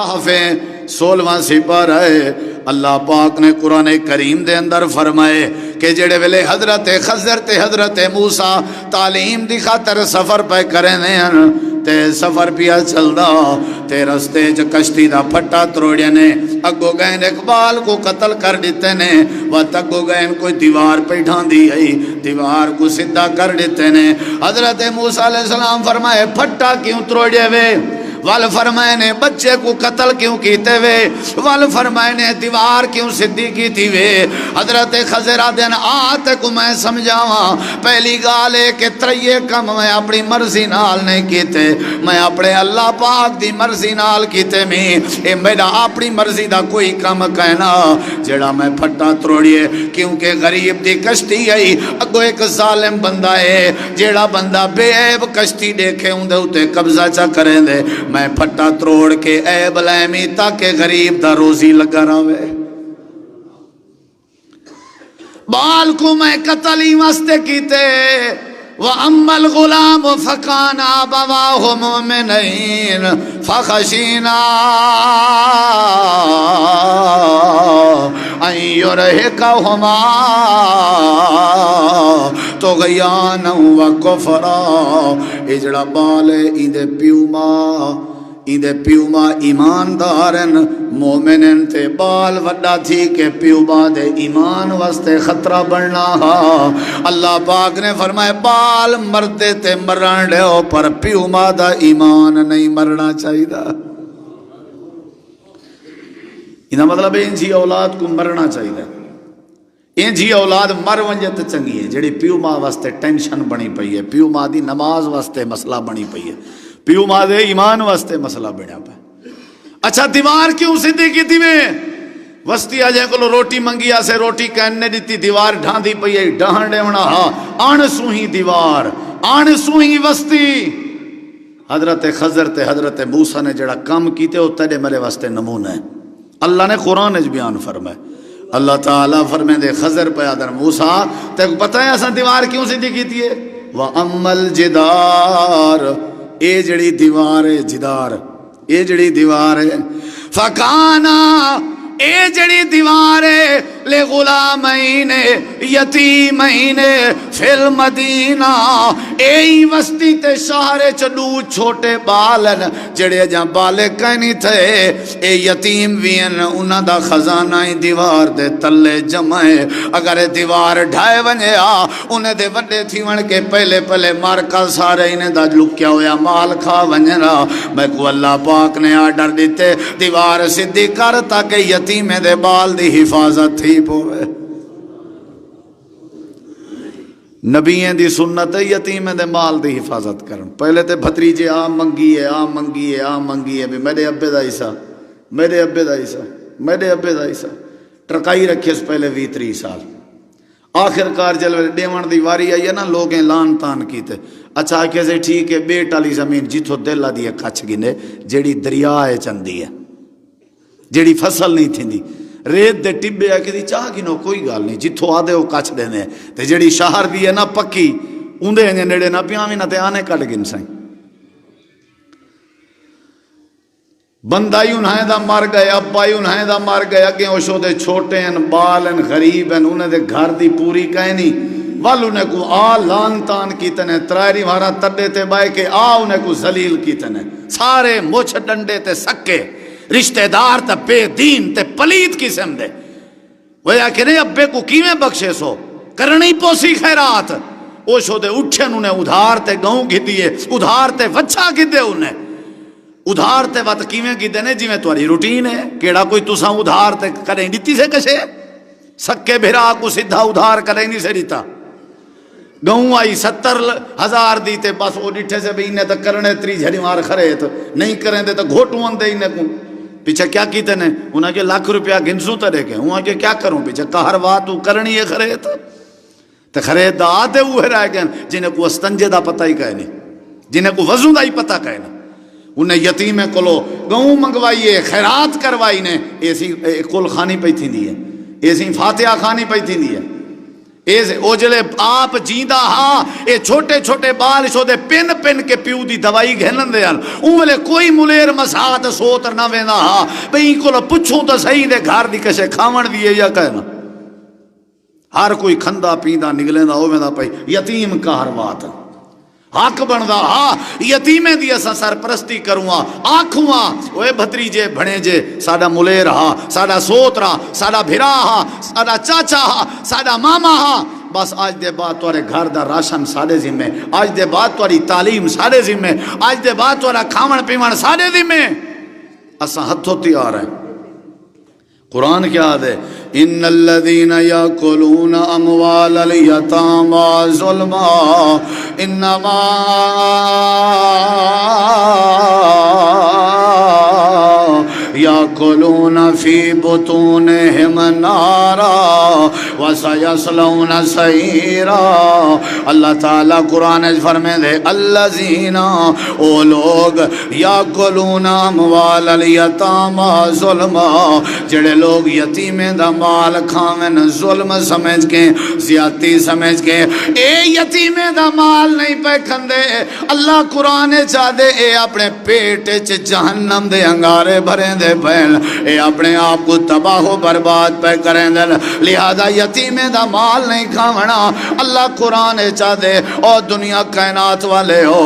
کہف 16واں سپارہ ہے۔ اللہ پاک نے قرآن کریم دے اندر فرمائے کہ جڑے ویلے حضرت خضر تے حضرت موسیٰ تعلیم دی خاطر سفر پہ کریں تے سفر پیا چلدا تے رستے چ کشتی دا پھٹا تروڑے نے، اگو گئے اقبال کو قتل کر دیتے نے، وقت اگو گئے کوئی دیوار پہ ڈھاندی ہے، دیوار کو سدھا کر دیتے نے۔ حضرت موسیٰ علیہ السلام فرمائے پھٹا کیوں تروڑے وے؟ وال فرمائے نے بچے کو قتل کیوں کیتے وے؟ وال فرمائے نے دیوار کیوں سدھی کی تھی وے؟ حضرت خضر دن آتے کو میں سمجھاواں، پہلی گال ہے کہ تریے کم میں اپنی مرضی نال نہیں کیتے، میں اپنے اللہ پاک دی مرضی نال کیتے میں، اے میرا اپنی مرضی دا کوئی کم کہنا جڑا میں پھٹا تروڑیے، کیونکہ غریب دی کشتی ہے، اگو ایک ظالم بندہ ہے جڑا بندہ بے عیب کشتی دیکھے ہوں دے اتے قبضہ چا کریں دے، میں پھٹا تروڑ کے عیب لیمی تاکہ غریب دا روزی لگا رہے۔ بال کو میں قتل ہی واسطے کیتے، وَأَمَّا الْغُلَامُ فَكَانَ أَبَوَاهُ مُؤْمِنَيْنِ فَخَشِينَا أَن يُرْهِقَهُمَا طُغْيَانًا وَكُفْرًا۔ اجڑا بال ایندے پیوما ایماندارن مومنن تے بال وڈا تھی کہ پیوما دے ایمان واسطے خطرہ بننا ہا۔ اللہ پاک نے فرمائے بال مردے تے مرن لے ہو پر پیوما دا ایمان نہیں مرنا چاہیے دا۔ انہا مطلب ہے انجھی اولاد کو مرنا چاہیے دا، انجھی اولاد مر ونجے تے چنگی ہے، جڑی پیوما واسطے ٹینشن بنی پئی ہے، پیوما دی نماز واسطے مسئلہ بنی پئی ہے، پیو ماں دے ایمان واسطے مسئلہ بڑھا پہ۔ اچھا دیوار کیوں سدھی کی تھی میں؟ وسطی آجے کو روٹی منگی آسے روٹی کہنے دیتی، دیوار ڈھان دی پئی ہے، ڈھان دے ونا ہاں آن سوہی دیوار، آن سوہی وسطی۔ حضرت خضر تے حضرت موسیٰ نے جڑا کام کیتے ہو تیرے میرے واسطے نمونہ ہے۔ اللہ نے قرآن اج بیان فرمائے، اللہ تعالیٰ فرمائے دے خضر پہ حضرت موسیٰ تے پتہ ہے ایسا دیوار کیوں سدھی کی تھی ہے؟ وَأَمَّا الْجِدَارِ، اے جڑی دیوار ہے جدار، اے جڑی دیوار ہے فکانا، اے جڑی دیوار ہے لے غلامین یتیمین فی المدینہ، اے وسطی تے شہر چڈو چھوٹے بالن جڑے جہاں بالے کہنی تھے، اے یتیم وین انہاں دا خزانہ دیوار دے تلے جمعے، اگر دیوار ڈھائے ونجے انہیں دے وڈے تھی ون کے پہلے مارکا سارے انہیں دا لکیا ہویا مال کھا ونجنا۔ میں کو اللہ پاک نے آرڈر دیتے دیوار سدھی کر تاکہ یتیم دے بال دی حفاظت تھی پوے۔ نبییں دی سنت ہے یتیم دے مال دی حفاظت کرن، پہلے تے بھتریجے آ منگی ہے بھی میرے ابے دا حصہ، میرے ابے دا حصہ، میرے ابے دا حصہ، ٹرکائی رکھے اس پہلے 20-30 سال۔ آخر کار جل ڈیون دی واری آئی ہے نا، لوگیں لان تان کیتے، اچھا کیسے ٹھیک ہے بیٹ والی زمین جتھو دل دی کچھ گنے جیڑی دریا ہے چندی ہے، جیڑی فصل نہیں تھی دی، ریت دے ٹبے ہے کہ دی چاہ گنو کوئی گال نہیں، جتھو آدھے وہ کچھ دینے تے جیڑی شہر دی ہے نا پکی اندے ہیں نیڑے نہ پیامی نہ تے آنے کٹ گن سائیں۔ بندائی انہیں دا مر گئے، ابائی انہیں دا مر گئے، اگیں اوشو دے چھوٹے ہیں بال ہیں غریب ہیں، انہیں دے گھر دی پوری کہیں نہیں، وال انہیں کو آ لان تان کی تنے ترائری مارا تڑے تے بائے کہ آ انہیں کو ذلیل کی تنے، سارے مچھ ڈنڈے تے سکے رشتہ دار تے بے دین تے پلید قسم دے، وہ یا کہ نہیں ابے کو کیویں بخشے سو کرنی پوسی خیرات، اوشو دے اٹھن انہیں ادھار تے گاؤں گھی دیئے، ادھار تے وچھا گھی دے انہیں، ادھار تے وقت کیویں کی دینے جی میں تمہاری روٹین ہے، کیڑا کوئی تساں ادھار تے کریں دیتی سے کشے، سکے بھرا کو سدھا ادھار کریں نہیں سے دیتا، گاؤں آئی 70,000 دیتے بس وہ ڈٹھے سے بھی انہیں تک کرنے 30 جھڑی مار کھرے تو نہیں کریں دے تو گھوٹوں دے انہیں کو پیچھے کیا کیتے نے انہیں کہ ₹1,00,000 گنسوں ترے کے انہیں کہ کیا کروں پیچھے کہر واتو کرنی ہے خرید تو خرید دا آدھے ہوئے رہ گئے جنہیں کو استنجے دا پتہ ہی کہنے جنہیں کو وضو دا ہی پتہ کہنے انہیں یتیمیں کلو گاؤں منگوائیے خیرات کروائی نے ایسی کل خانی پہ تھی دی ہے ایسی فاتحہ خانی پہ تھی دی ہے او جلے آپ جیندا ہاں اے چھوٹے چھوٹے بال شو دے پن پن کے پیو دی دوائی گھنن دے اولے کوئی ملیر مساعد سوتر نہ ویندا ہاں بھئی کو پچھوں تو صحیح دے گھر دی کسے کھاون دیے یا کہنا ہر کوئی کھندا پیندا نکلیندا ہوویندا پئی یتیم کاروات حق بندا ہاں یتیمیں دی اساں سرپرستی کرواں آکھواں اوے بھتریجے بھڑیجے ساڈا ملیر ہاں ساڈا سوترا ساڈا بھرا ہاں ساڈا چاچا ہاں ساڈا ماما ہاں بس آج دے بعد تورے گھر دا راشن ساڈے ذمے آج دے بعد تاری تعلیم ساڈے ذمے آج دے بعد تورا کھاون پیون ساڈے ذمے اساں ہتھوں تیار ہیں قرآن کیا ہے ان الذين ياكلون اموال اليتامى ظلما انما ياكلون في بطونهم نارا وسيصلون سعيرا اللہ تعالیٰ قرآن فرمائے دے الذین او لوگ یاکلون اموال الیتاما ظلما جڑے لوگ یتیمیں دا مال کھاویں ظلم سمجھ کے زیادتی سمجھ کے اے یتیمیں دا مال نہیں پہ کھندے اللہ قرآن چاہ دے اے اپنے پیٹ چ جہنم دے انگارے بھریں دے پہل اے اپنے آپ کو تباہ و برباد پہ کریں دے لہذا یتیمیں دا مال نہیں کھاونا اللہ قرآن چاہ دے اور دنیا کائنات والے ہو